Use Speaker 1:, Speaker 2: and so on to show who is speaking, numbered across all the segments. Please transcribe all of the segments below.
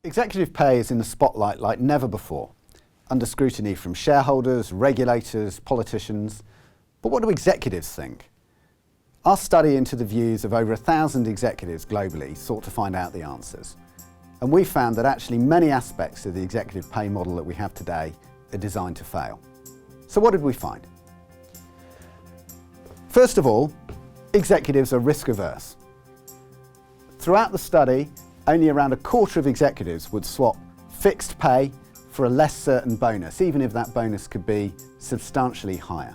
Speaker 1: Executive pay is in the spotlight like never before, under scrutiny from shareholders, regulators, politicians. But what do executives think? Our study into the views of over 1,000 executives globally sought to find out the answers. And we found that actually many aspects of the executive pay model that we have today are designed to fail. So what did we find? First of all, executives are risk averse. Throughout the study, only around a quarter of executives would swap fixed pay for a less certain bonus, even if that bonus could be substantially higher.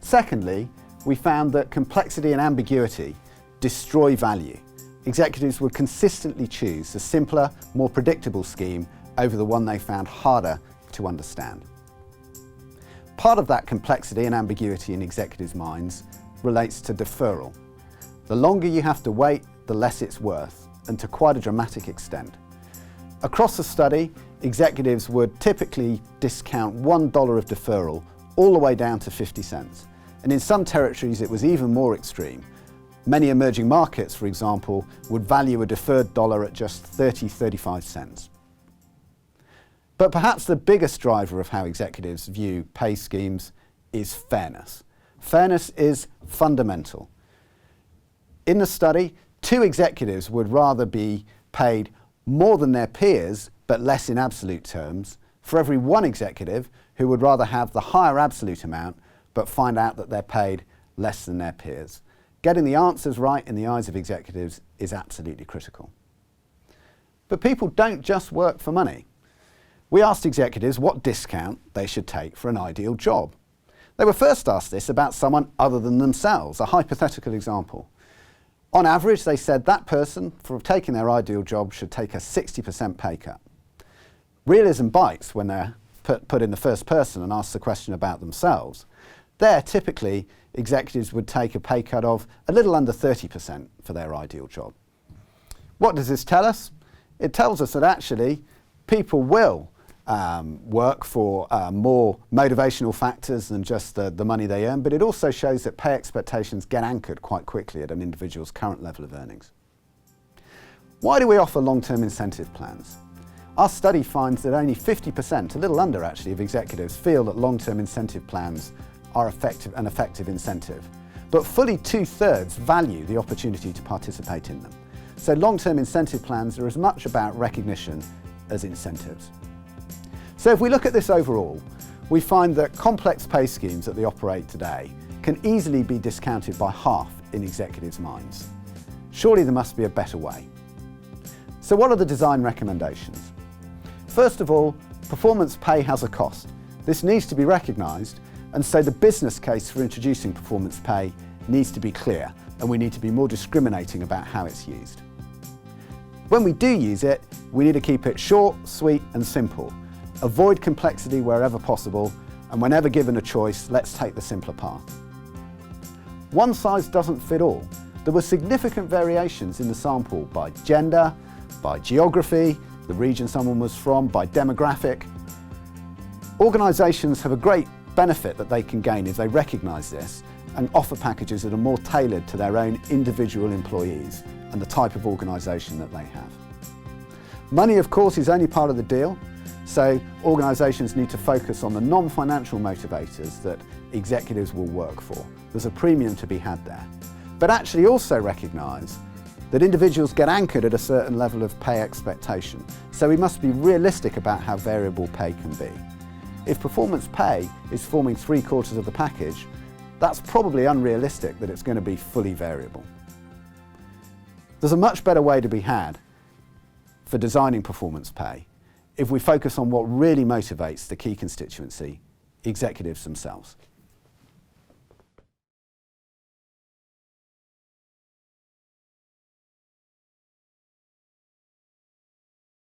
Speaker 1: Secondly, we found that complexity and ambiguity destroy value. Executives would consistently choose a simpler, more predictable scheme over the one they found harder to understand. Part of that complexity and ambiguity in executives' minds relates to deferral. The longer you have to wait, the less it's worth, and to quite a dramatic extent. Across the study, executives would typically discount $1 of deferral all the way down to 50 cents. And in some territories it was even more extreme. Many emerging markets, for example, would value a deferred dollar at just 35 cents. But perhaps the biggest driver of how executives view pay schemes is fairness. Fairness is fundamental. In the study, 2 executives would rather be paid more than their peers, but less in absolute terms, for every 1 executive who would rather have the higher absolute amount, but find out that they're paid less than their peers. Getting the answers right in the eyes of executives is absolutely critical. But people don't just work for money. We asked executives what discount they should take for an ideal job. They were first asked this about someone other than themselves, a hypothetical example. On average, they said that person, for taking their ideal job, should take a 60% pay cut. Realism bites when they're put in the first person and asked the question about themselves. There, typically, executives would take a pay cut of a little under 30% for their ideal job. What does this tell us? It tells us that actually people will work for more motivational factors than just the money they earn, but it also shows that pay expectations get anchored quite quickly at an individual's current level of earnings. Why do we offer long-term incentive plans? Our study finds that only 50%, a little under actually, of executives feel that long-term incentive plans are an effective incentive, but fully 2/3 value the opportunity to participate in them. So long-term incentive plans are as much about recognition as incentives. So if we look at this overall, we find that complex pay schemes that they operate today can easily be discounted by half in executives' minds. Surely there must be a better way. So what are the design recommendations? First of all, performance pay has a cost. This needs to be recognised, and so the business case for introducing performance pay needs to be clear, and we need to be more discriminating about how it's used. When we do use it, we need to keep it short, sweet and simple. Avoid complexity wherever possible, and whenever given a choice, let's take the simpler path. One size doesn't fit all. There were significant variations in the sample by gender, by geography, the region someone was from, by demographic. Organisations have a great benefit that they can gain if they recognise this and offer packages that are more tailored to their own individual employees and the type of organisation that they have. Money, of course, is only part of the deal, so organisations need to focus on the non-financial motivators that executives will work for. There's a premium to be had there. But actually also recognise that individuals get anchored at a certain level of pay expectation, so we must be realistic about how variable pay can be. If performance pay is forming 3/4 of the package, that's probably unrealistic that it's going to be fully variable. There's a much better way to be had for designing performance pay if we focus on what really motivates the key constituency, executives themselves.